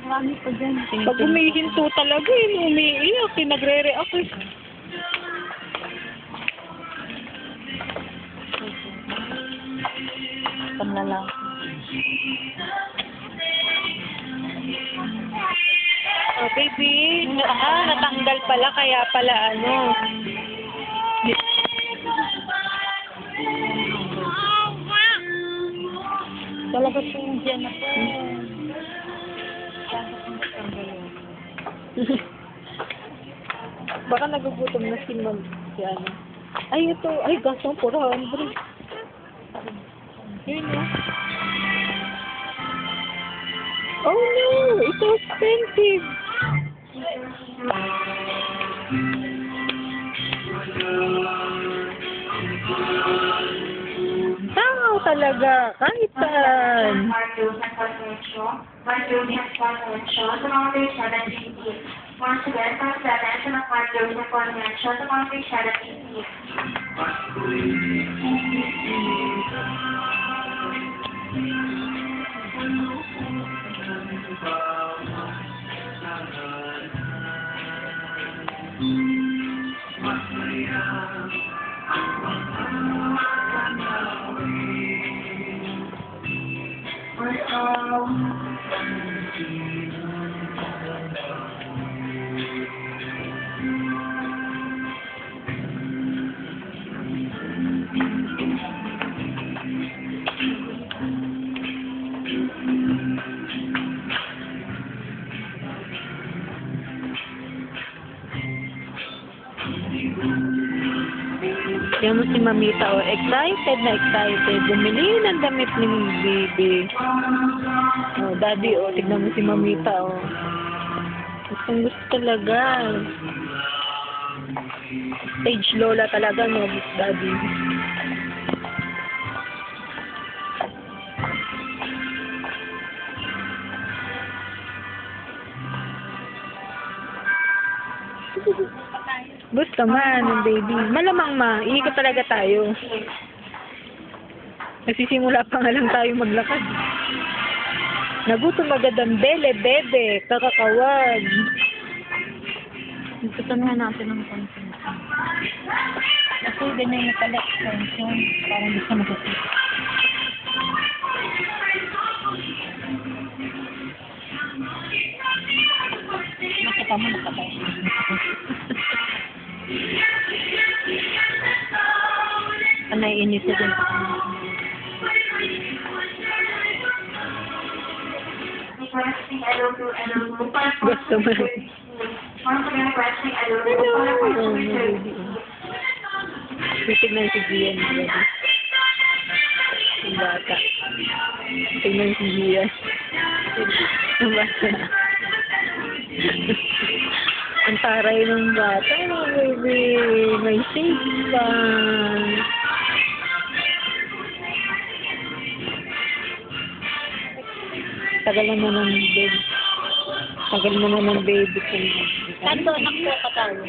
Marami pa dyan. Pag umihinto talaga umiiyak, nagre-react eh. Panlalang. Oh, baby, natanggal pala, kaya pala ano. Talaga po dyan ako. Baka nagugutom na si Ma'am, si ano. Ay, ito. Ay, gasong 400. Yun na. Oh no! It's so expensive! Tao talaga! Kahit saan! Once again, press the attention of Mark Joseph for mention the country shadow PCs. Yan mo si Mamita, oh. Excited na excited. Bumili ng damit ni baby. Oh, daddy, oh. Tignan mo si Mamita, oh. Gustong gusto talaga. Stage lola talaga, no, daddy. Gusto man, baby. Malamang iikot talaga tayo. Nagsisimula pa nga lang tayo maglakad. Nagutom agad ang bebe, kakakawag. Tutunuhan natin ng consumption. Kasi ganyan yung pala extension. Parang gusto mag-usip. Nakita mo nakatayo. Naiinis na din. Gusto mo. Tignan si Gian. Ang bata. Tignan si Gian. Ang bata. Ang taray ng bata. Baby. May shades pa. Tagal na ng baby. Tagal na ng baby. Kanto, nakpo ka tayo.